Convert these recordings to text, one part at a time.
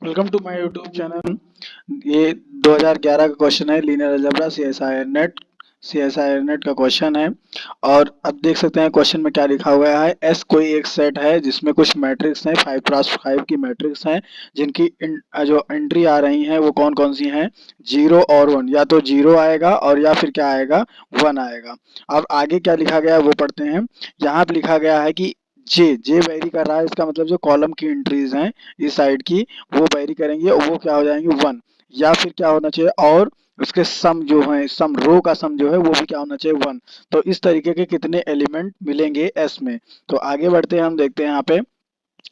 Welcome to my YouTube channel. ये 2011 का question है, लीनियर अलजेब्रा सीएसआईआर नेट का क्वेश्चन है। और अब देख सकते हैं क्वेश्चन में क्या लिखा हुआ है। एस कोई एक सेट है जिसमें कुछ मैट्रिक्स हैं, 5x5 की मैट्रिक्स हैं, जिनकी जो एंट्री आ रही हैं वो कौन कौन सी हैं, 0 और 1। या तो 0 आएगा और या फिर क्या आएगा, 1 आएगा। अब आगे क्या लिखा गया है वो पढ़ते हैं। यहाँ पे लिखा गया है कि जे जे वेरी कर रहा है, इसका मतलब जो कॉलम की एंट्रीज हैं इस साइड की वो वेरी करेंगे और वो क्या हो जाएंगे, 1। या फिर क्या होना चाहिए, और उसके सम जो है, सम रो का सम जो है वो भी क्या होना चाहिए, 1। तो इस तरीके के कितने एलिमेंट मिलेंगे एस में। तो आगे बढ़ते हैं, हम देखते हैं यहाँ पे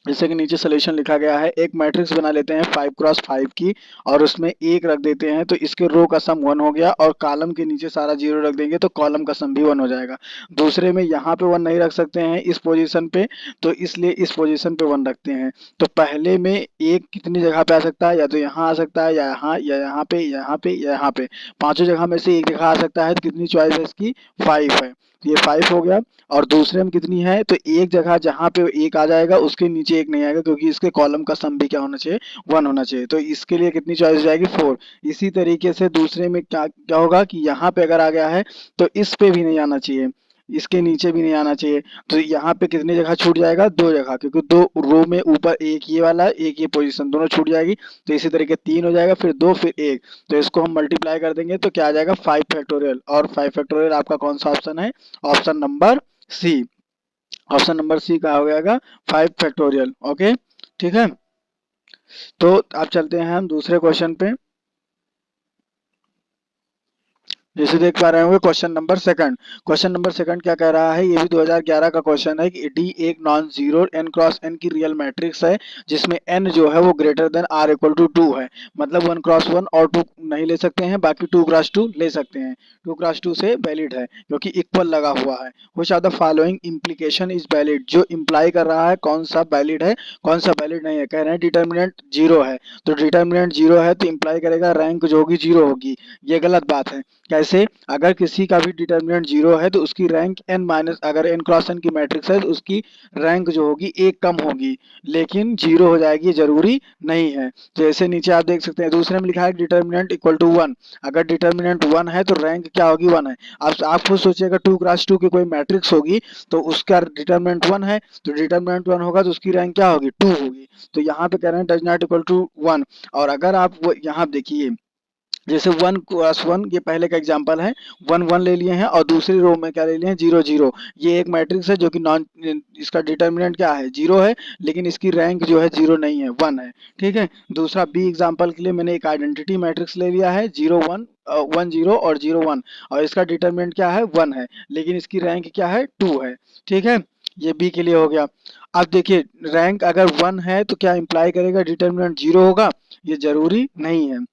जैसे कि नीचे सोल्यूशन लिखा गया है। एक मैट्रिक्स बना लेते हैं 5x5 की और उसमें एक रख देते हैं, तो इसके रो का सम 1 हो गया और कॉलम के नीचे सारा 0 रख देंगे तो कॉलम का सम भी 1 हो जाएगा। दूसरे में यहाँ पे 1 नहीं रख सकते हैं इस पोजीशन पे, तो इसलिए इस पोजीशन पे 1 रखते हैं। तो पहले में एक कितनी जगह पे आ सकता है, या तो यहाँ आ सकता है, या यहाँ पे, यहाँ पे, या यहाँ पे। पांचों जगह में से एक जगह आ सकता है, तो कितनी चॉइस है इसकी, 5 है। तो ये 5 हो गया। और दूसरे में कितनी है, तो एक जगह जहाँ पे एक आ जाएगा उसके नीचे एक नहीं आएगा, क्योंकि इसके कॉलम का सम भी क्या होना चाहिए, 1 होना चाहिए। तो इसके लिए कितनी चॉइस हो जाएगी, 4। इसी तरीके से दूसरे में क्या क्या होगा कि यहाँ पे अगर आ गया है तो इस पे भी नहीं आना चाहिए, इसके नीचे भी नहीं आना चाहिए। तो यहाँ पे कितनी जगह छूट जाएगा, 2 जगह, क्योंकि 2 रो में ऊपर एक ये वाला एक ये पोजीशन दोनों छूट जाएगी। तो इसी तरीके 3 हो जाएगा, फिर 2 फिर 1। तो इसको हम मल्टीप्लाई कर देंगे तो क्या आ जाएगा, 5 फैक्टोरियल। और 5 फैक्टोरियल आपका कौन सा ऑप्शन है, option number C. Option number C का हो जाएगा 5 फैक्टोरियल। ओके, ठीक है। तो अब चलते हैं हम दूसरे क्वेश्चन पे। जैसे देख पा रहे होंगे question number second. Question number second क्या कह रहा है, ये भी 2011 का क्वेश्चन है कि डी एक non zero N cross N की रियल मैट्रिक्स है, जिसमें एन जो है वो greater than or equal to 2 है। मतलब 1x1 और 2 नहीं ले सकते हैं, बाकी 2x2 ले सकते हैं। 2x2 से वैलिड है क्योंकि इक्वल लगा हुआ है। Which are the following implication is valid, जो इम्प्लाई कर रहा है कौन सा वैलिड है कौन सा वैलिड नहीं है। कह रहे हैं डिटर्मिनेंट 0 है, तो डिटर्मिनेंट 0 है तो इम्प्लाई करेगा रैंक जो होगी 0 होगी। ये गलत बात है। कैसे, अगर किसी का भी डिटर्मिनेंट 0 है तो उसकी रैंक n माइनस, अगर n क्रॉस n की मैट्रिक्स है तो उसकी रैंक जो होगी एक कम होगी, लेकिन 0 हो जाएगी जरूरी नहीं है। जैसे नीचे आप देख सकते हैं दूसरे में लिखा है डिटर्मिनेंट इक्वल टू 1। अगर डिटर्मिनेंट 1 है तो रैंक क्या होगी, 1 है। अब आप खुद सोचिएगा 2x2 की कोई मैट्रिक्स होगी तो उसका डिटर्मिनेंट 1 है, तो डिटर्मिनेंट 1 होगा तो उसकी रैंक क्या होगी, 2 होगी। तो यहाँ पे कह रहे हैं डज नॉट इक्वल टू 1। और अगर आप यहाँ देखिए, जैसे 1x1 ये पहले का एग्जांपल है, 1 1 ले लिए हैं और दूसरी रो में क्या ले लिए हैं, 0 0। ये एक मैट्रिक्स है जो कि नॉन, इसका डिटर्मिनेंट क्या है, 0 है, लेकिन इसकी रैंक जो है 0 नहीं है, 1 है। ठीक है। दूसरा बी एग्जांपल के लिए मैंने एक आइडेंटिटी मैट्रिक्स ले लिया है, 0 1 1 0 और 0 1, और इसका डिटर्मिनेंट क्या है, 1 है, लेकिन इसकी रैंक क्या है, 2 है। ठीक है, ये बी के लिए हो गया। अब देखिए रैंक अगर 1 है तो क्या इंप्लाई करेगा डिटर्मिनेंट 0 होगा, ये जरूरी नहीं है।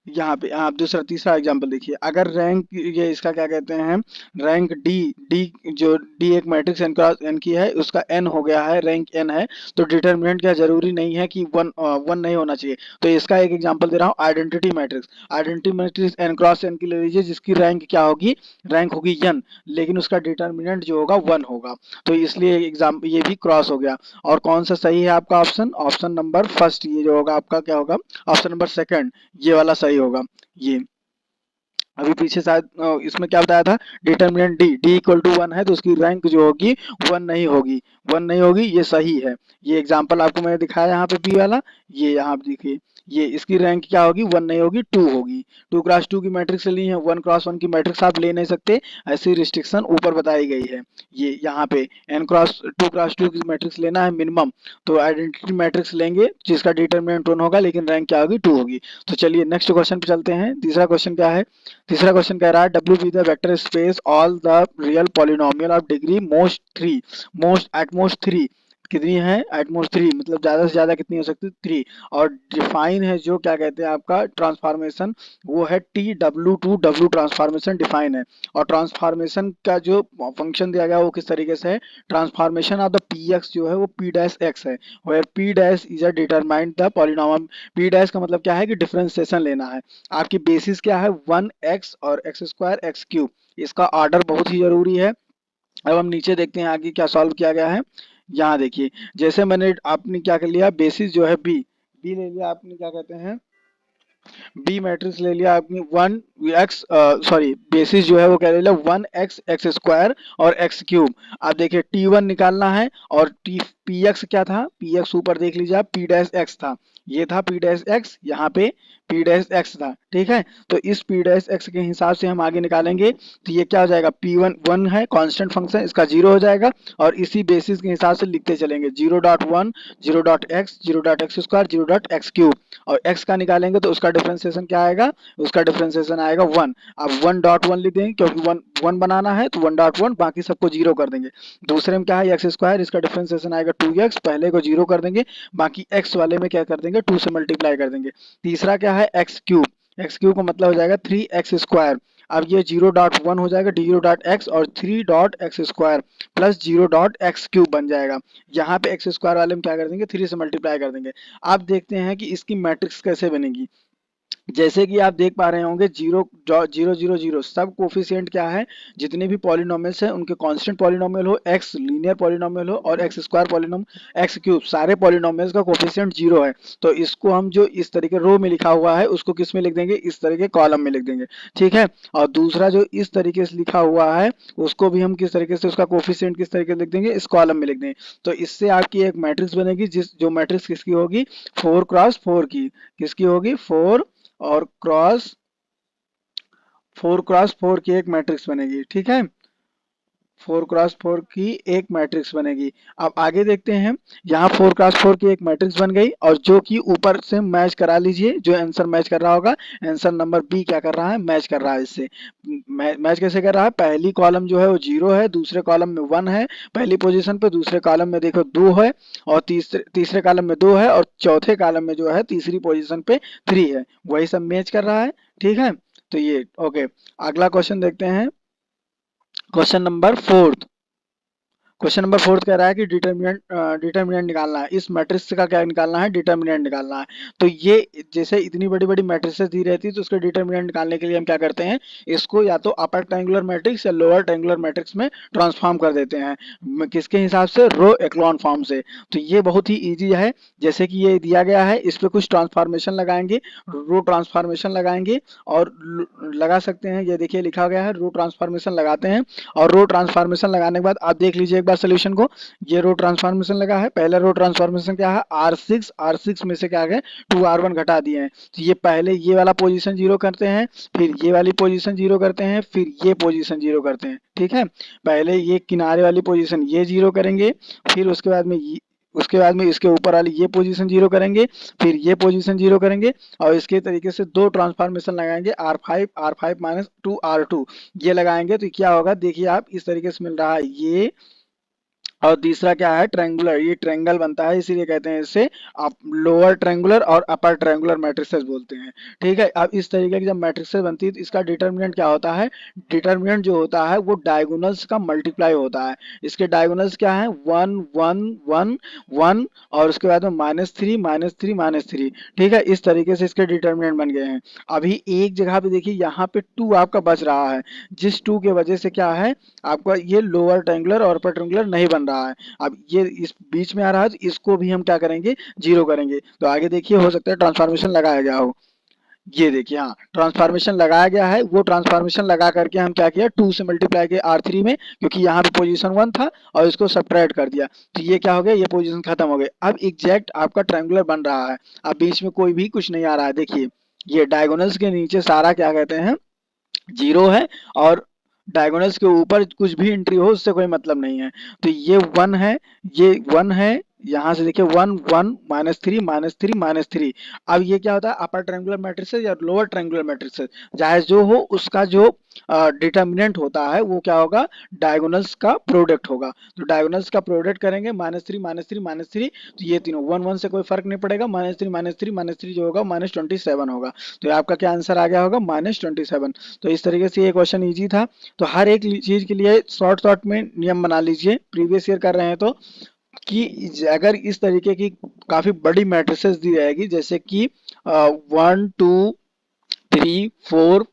यहाँ पे आप दूसरा तीसरा एग्जांपल देखिए, अगर रैंक ये इसका क्या कहते हैं, रैंक डी, डी जो डी एक मैट्रिक्स एन क्रॉस एन की है उसका एन हो गया है, रैंक एन है, तो डिटर्मिनेंट क्या जरूरी नहीं है कि 1 नहीं होना चाहिए। तो इसका एक एग्जांपल दे रहा हूँ, identity matrix. Identity matrix N cross N की ले लीजिए, जिसकी रैंक क्या होगी, रैंक होगी एन, लेकिन उसका डिटर्मिनेंट जो होगा 1 होगा। तो इसलिए एग्जाम ये भी क्रॉस हो गया। और कौन सा सही है आपका ऑप्शन, ऑप्शन नंबर फर्स्ट, ये जो होगा आपका क्या होगा, ऑप्शन नंबर सेकंड, ये वाला सही होगा। ये अभी पीछे शायद इसमें क्या बताया था, determinant D, D equal to 1 है तो उसकी रैंक जो होगी 1 नहीं होगी, 1 नहीं होगी, ये सही है। ये एग्जांपल आपको मैंने दिखाया यहाँ पे पी वाला, ये यहाँ पे देखिए, ये इसकी रैंक क्या होगी, 1 नहीं होगी, 2 होगी। 2x2 की मैट्रिक्स ली है, 1x1 की मैट्रिक्स आप ले नहीं सकते, ऐसी रिस्ट्रिक्शन ऊपर बताई गई है। ये यहाँ पे n x 2x2 की मैट्रिक्स लेना है मिनिमम, तो आइडेंटिटी मैट्रिक्स लेंगे जिसका डिटर्मिनेंट 1 होगा लेकिन रैंक क्या होगी, 2 होगी। तो चलिए नेक्स्ट क्वेश्चन पे चलते हैं। तीसरा क्वेश्चन क्या है, तीसरा क्वेश्चन कह रहा है W be the vector space all the real polynomial of degree most 3, most at most 3, कितनी है, एटमोस्ट 3, मतलब ज्यादा से ज्यादा कितनी हो सकती है, 3। और डिफाइन है जो क्या कहते हैं आपका ट्रांसफॉर्मेशन, वो है T W two W, transformation define है। और ट्रांसफॉर्मेशन का जो फंक्शन दिया गया है वो किस तरीके से है, transformation of the P X जो है वो पी डैश एक्स है, where P dash is a determined the polynomial. P dash का मतलब क्या है कि डिफरेंशिएशन लेना है। आपकी बेसिस क्या है, 1x और एक्स स्क्वायर एक्स क्यूब, इसका ऑर्डर बहुत ही जरूरी है। अब हम नीचे देखते हैं आगे क्या सॉल्व किया गया है। यहाँ देखिए, जैसे मैंने आपने क्या कर लिया, बेसिस जो है बी, बी ले लिया आपने, क्या कहते हैं, बी मैट्रिक्स ले लिया आपने, वन एक्स, सॉरी बेसिस जो है वो क्या ले लिया, वन एक्स एक्स स्क्वायर और एक्स क्यूब। अब देखिए टी वन निकालना है, और टी पी एक्स क्या था, पी एक्स ऊपर देख लीजिए आप, पी डैश एक्स था, ये था पी डैश एक्स, यहाँ पे पी डैश एक्स था, ठीक है। तो इस पी डैश एक्स के हिसाब से हम आगे निकालेंगे, तो ये क्या हो जाएगा, पी वन वन है कांस्टेंट फंक्शन, इसका जीरो हो जाएगा, और इसी बेसिस के हिसाब से लिखते चलेंगे, zero dot one, zero dot x square, zero dot x cube, और x का निकालेंगे तो उसका डिफरेंशिएशन क्या आएगा, उसका डिफरेंशिएशन आएगा वन। अब वन डॉट वन लिख देंगे, क्योंकि वन वन बनाना है, तो वन डॉट वन, बाकी सबको जीरो कर देंगे। दूसरे में क्या है, एक्स स्क्वायर, इसका डिफरेंशिएशन आएगा टू एक्स, पहले को जीरो कर देंगे, बाकी एक्स वाले में क्या कर देंगे, टू से मल्टीप्लाई कर देंगे। तीसरा क्या है, एक्स क्यूब, एक्स क्यूब का मतलब हो जाएगा थ्री एक्स स्क्वायर। अब ये जीरो डॉट वन हो जाएगा, जीरो डॉट एक्स और three dot x square plus zero dot x cube बन जाएगा। यहाँ पे एक्स स्क्वायर वाले में क्या कर देंगे, थ्री से मल्टीप्लाई कर देंगे। आप देखते हैं कि इसकी मैट्रिक्स कैसे बनेगी। जैसे कि आप देख पा रहे होंगे, जीरो जीरो जीरो जीरो सब कोफिशिएंट क्या है, जितने भी पॉलिनोमियल्स हैं उनके कांस्टेंट पॉलिनोमियल हो, एक्स लीनियर पॉलिनोमियल हो, और x square polynomial, x cube, सारे पॉलिनोमियल्स का कोफिशिएंट जीरो है। तो इसको हम जो इस तरीके रो में लिखा हुआ है उसको किस में लिख देंगे, इस तरीके कॉलम में लिख देंगे, ठीक है। और दूसरा जो इस तरीके से लिखा हुआ है उसको भी हम किस तरीके से, उसका कोफिशिएंट किस तरीके से लिख देंगे, इस कॉलम में लिख देंगे। तो इससे आपकी एक मैट्रिक्स बनेगी, जिस जो मैट्रिक्स किसकी होगी, फोर क्रॉस फोर की, किसकी होगी, फोर और फोर क्रॉस फोर की एक मैट्रिक्स बनेगी, ठीक है, फोर क्रॉस फोर की एक मैट्रिक्स बनेगी। अब आगे देखते हैं, यहाँ फोर क्रॉस फोर की एक मैट्रिक्स बन गई, और जो कि ऊपर से मैच करा लीजिए, जो आंसर मैच कर रहा होगा, आंसर नंबर बी क्या कर रहा है, मैच कर रहा है इससे। मैच कैसे कर रहा है, पहली कॉलम जो है वो जीरो है, दूसरे कॉलम में वन है पहली पोजीशन पे, दूसरे कॉलम में देखो दो है, और तीसरे कॉलम में दो है, और चौथे कॉलम में जो है तीसरी पोजीशन पे थ्री है, वही सब मैच कर रहा है, ठीक है। तो ये ओके। अगला क्वेश्चन देखते हैं, question number fourth. Question number fourth कह रहा है कि डिटर्मिनेंट निकालना है, इस मैट्रिक्स का क्या निकालना है, डिटर्मिनेंट निकालना है। तो ये जैसे इतनी बड़ी बड़ी मैट्रिक्सेस दी रहती है, तो उसके डिटर्मिनेंट निकालने के लिए हम क्या करते हैं, इसको या तो अपर ट्रायंगुलर मैट्रिक्स या लोअर ट्रायंगुलर मैट्रिक्स में ट्रांसफॉर्म कर देते हैं, किसके हिसाब से, रो एक्लॉन फॉर्म से। तो ये बहुत ही ईजी है, जैसे कि ये दिया गया है, इस पर कुछ ट्रांसफॉर्मेशन लगाएंगे, रो ट्रांसफॉर्मेशन लगाएंगे, और लगा सकते हैं, ये देखिए लिखा गया है, रो ट्रांसफॉर्मेशन लगाते हैं, और रो ट्रांसफॉर्मेशन लगाने के बाद आप देख लीजिए एक बार सोल्यूशन को, ये रो ट्रांसफॉर्मेशन लगा है, पहला रो ट्रांसफॉर्मेशन क्या है, R6 में से क्या है, 2R1 घटा दिए हैं, तो ये पहले ये वाला पोजीशन जीरो करते हैं, फिर ये वाली पोजीशन जीरो करते हैं, फिर ये पोजीशन जीरो करते हैं, ठीक है। पहले ये किनारे वाली पोजीशन ये जीरो करेंगे, फिर उसके बाद में इसके ऊपर वाली ये पोजीशन जीरो करेंगे, फिर ये पोजीशन जीरो करेंगे, और इसके तरीके से दो ट्रांसफॉर्मेशन लगाएंगे, R5 माइनस टू R2, ये लगाएंगे तो क्या होगा, देखिए आप इस तरीके से मिल रहा है ये, और तीसरा क्या है, ट्रायंगुलर, ये ट्रायंगल बनता है, इसीलिए कहते हैं इसे आप लोअर ट्रायंगुलर और अपर ट्रायंगुलर मैट्रिसेस बोलते हैं, ठीक है। अब इस तरीके की जब मैट्रिसेस बनती है तो इसका डिटर्मिनेंट क्या होता है, डिटर्मिनेंट जो होता है वो डायगोनल्स का मल्टीप्लाई होता है। इसके डायगोनल्स क्या है, वन वन वन वन, और उसके बाद में minus three minus three minus three, ठीक है। इस तरीके से इसके डिटर्मिनेंट बन गए हैं। अभी एक जगह पे देखिए, यहाँ पे टू आपका बच रहा है, जिस टू के वजह से क्या है, आपका ये लोअर ट्रायंगुलर और अपर ट्रायंगुलर नहीं बन रहा है। अब ये इस बीच में आ रहा है, तो इसको भी हम क्या करेंगे, जीरो करेंगे। तो आगे देखिए, हो सकता है ट्रांसफॉर्मेशन लगाया गया हो, ये देखिए, हाँ ट्रांसफॉर्मेशन लगाया गया है, वो ट्रांसफॉर्मेशन लगा करके हम क्या किया, टू से मल्टीप्लाई किया R3 में, क्योंकि यहाँ पे पोजीशन वन था, और इसको सब्ट्रैक्ट कर दिया, तो ये क्या हो गया, ये पोजीशन खत्म हो गई। अब एग्जैक्ट आपका ट्रायंगुलर बन रहा है, अब बीच में कोई भी कुछ नहीं आ रहा है, देखिए ये डायगोनल्स के नीचे सारा क्या कहते हैं, जीरो है, और डायगोनल्स के ऊपर कुछ भी एंट्री हो उससे कोई मतलब नहीं है। तो ये वन है, ये वन है, यहाँ से देखिए one one minus three minus three minus three. अब ये क्या होता है, अपर ट्रायंगुलर मैट्रिक्स या लोअर ट्रायंगुलर मैट्रिक्स, चाहे जो हो उसका जो डिटर्मिनेंट होता है वो क्या होगा, डायगोनल्स का प्रोडक्ट होगा। तो डायगोनल्स का प्रोडक्ट करेंगे, minus three minus three minus three, तो ये तीनों वन वन से कोई फर्क नहीं पड़ेगा, माइनस थ्री जो होगा माइनस 27 होगा। तो आपका क्या आंसर आ गया होगा, माइनस 27। तो इस तरीके से ये क्वेश्चन ईजी था। तो हर एक चीज के लिए शॉर्ट शॉर्ट में नियम बना लीजिए, प्रीवियस ईयर कर रहे हैं तो, कि अगर इस तरीके की काफी बड़ी मैट्रिसेस दी रहेगी, जैसे कि one two three four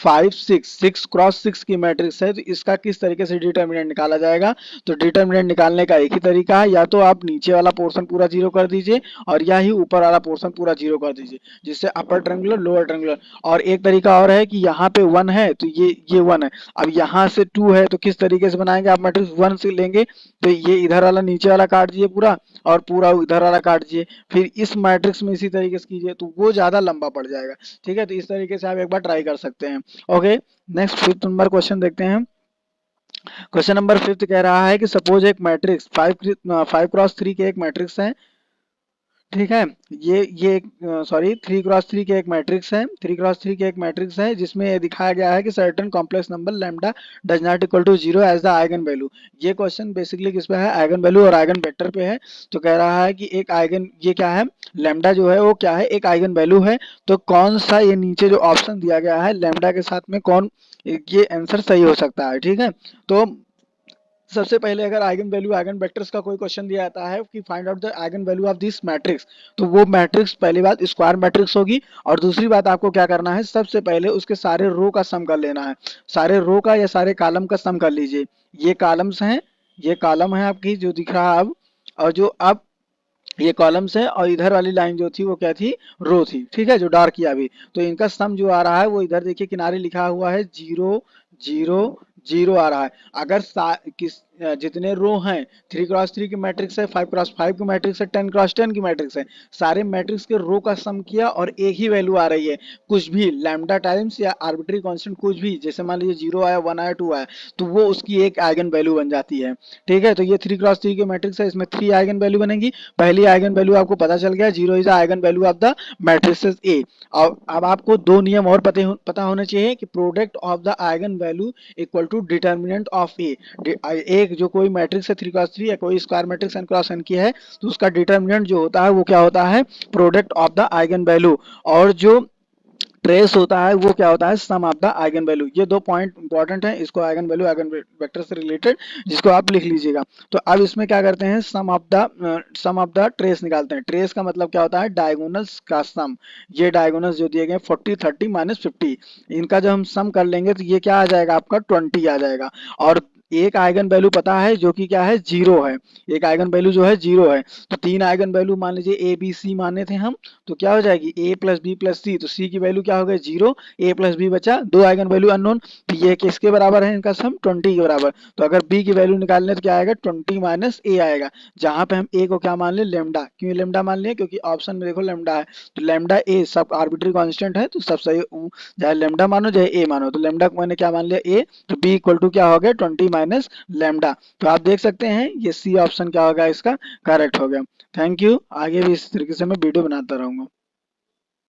5 6 6 cross 6 की मैट्रिक्स है, तो इसका किस तरीके से डिटर्मिनेंट निकाला जाएगा। तो डिटर्मिनेंट निकालने का एक ही तरीका है, या तो आप नीचे वाला पोर्शन पूरा जीरो कर दीजिए और या ही ऊपर वाला पोर्शन पूरा जीरो कर दीजिए, जिससे अपर ट्रायंगुलर लोअर ट्रायंगुलर। और एक तरीका और है कि यहाँ पे 1 है तो ये 1 है, अब यहाँ से 2 है तो किस तरीके से बनाएंगे आप, मैट्रिक्स 1 से लेंगे तो ये इधर वाला नीचे वाला काट दीजिए पूरा और पूरा इधर वाला काट दीजिए, फिर इस मैट्रिक्स में इसी तरीके से कीजिए तो वो ज्यादा लंबा पड़ जाएगा। ठीक है, तो इस तरीके से आप एक बार ट्राई कर सकते हैं। Okay, next 5th number question देखते हैं। क्वेश्चन नंबर 5th कह रहा है कि सपोज एक मैट्रिक्स 5 क्रॉस 3 के एक मैट्रिक्स है। ठीक है, ये सॉरी 3 क्रॉस 3 के एक मैट्रिक्स है, 3 क्रॉस 3 के एक मैट्रिक्स है जिसमें ये दिखाया गया है कि certain complex number lambda does not equal to 0 as the eigen value. ये क्वेश्चन बेसिकली किस पे है, आइगन वैल्यू और आइगन वेक्टर पे है। तो कह रहा है कि एक आइगन, ये क्या है, लैम्डा जो है वो क्या है, एक आइगन वैल्यू है। तो कौन सा, ये नीचे जो ऑप्शन दिया गया है लैम्डा के साथ में कौन, ये आंसर सही हो सकता है। ठीक है, तो सबसे पहले अगर आइगन वैल्यू आइगन वेक्टर्स का कोई क्वेश्चन दिया जाता है कि find out the eigen value of this matrix, तो वो मैट्रिक्स पहली बात स्क्वायर मैट्रिक्स होगी। और दूसरी बात आपको क्या करना है, सबसे पहले उसके सारे रो का सम कर लेना है, सारे रो का या सारे कॉलम का सम कर लीजिए। ये कॉलम्स हैं, ये कॉलम है आपकी जो दिख रहा है अब, और जो अब ये कॉलम्स है और इधर वाली लाइन जो थी वो क्या थी, रो थी। ठीक है, जो डार्क किया अभी, तो इनका सम जो आ रहा है वो इधर देखिए किनारे लिखा हुआ है 0 0 0 आ रहा है। अगर जितने रो हैं 3 क्रॉस 3 की मैट्रिक्स है, 5 क्रॉस 5 की मैट्रिक्स है, 10 क्रॉस 10 की मैट्रिक्स है, सारे मैट्रिक्स के रो का सम किया और एक ही वैल्यू आ रही है, कुछ भी लैम्डा टाइम्स या आर्बिट्री कांस्टेंट कुछ भी, जैसे मान लीजिए 0 आया, 1 आया, 2 आया, तो वो उसकी एक आइगन वैल्यू बन जाती है। ठीक है, तो ये 3 क्रॉस 3 की मैट्रिक्स है, इसमें 3 आइगन वैल्यू बनेगी। पहली आइगन वैल्यू आपको पता चल गया, 0 is the eigen value of the matrices ए। और अब आपको दो नियम और पता होने चाहिए कि product of the eigen value equal to determinant of A. एक जो कोई मैट्रिक्स है 3 क्रॉस 3 या कोई square matrix n cross n की है, तो उसका डिटर्मिनेंट जो होता है वो क्या होता है, product of the eigen value. और जो ट्रेस होता है वो क्या होता है, सम ऑफ द आइगन वैल्यू। ये दो पॉइंट इंपॉर्टेंट है, इसको आइगन वैल्यू आइगन वेक्टर से रिलेटेड, जिसको आप लिख लीजिएगा। तो अब इसमें क्या करते हैं, सम ऑफ द ट्रेस निकालते हैं। ट्रेस का मतलब क्या होता है, डायगोनल्स का सम। ये डायगोनल्स जो दिए गए 40 30 माइनस 50, इनका जब हम सम कर लेंगे तो ये क्या आ जाएगा, आपका 20 आ जाएगा। और एक आइगन वैल्यू पता है जो कि क्या है, 0 है। एक आइगन वैल्यू जो है 0 है, तो 3 आइगन वैल्यू मान लीजिए ए बी सी माने थे हम, तो क्या हो जाएगी a प्लस बी प्लस सी, तो c की वैल्यू क्या हो गई 0, a प्लस बी बचा, दो आइगन वैल्यू अननोन, तो ये किसके बराबर है, इनका सम 20 के बराबर। तो अगर b की वैल्यू निकालने तो क्या आएगा 20 माइनस a आएगा, जहां पे हम a को क्या मान ले, लेमडा। क्यों लेमडा मान लिया, क्योंकि ऑप्शन में देखो लेमडा है, तो लेमडा a सब आर्बिट्री कांस्टेंट है, तो सब सही, चाहे लेमडा मानो चाहे a मानो, तो लेमडा को मैंने क्या मान लिया a, तो b इक्वल टू क्या हो गया 20 माइनस लेमडा। तो आप देख सकते हैं ये सी ऑप्शन क्या होगा, इसका करेक्ट हो गया। थैंक यू, आगे भी इस तरीके से मैं वीडियो बनाता रहूंगा।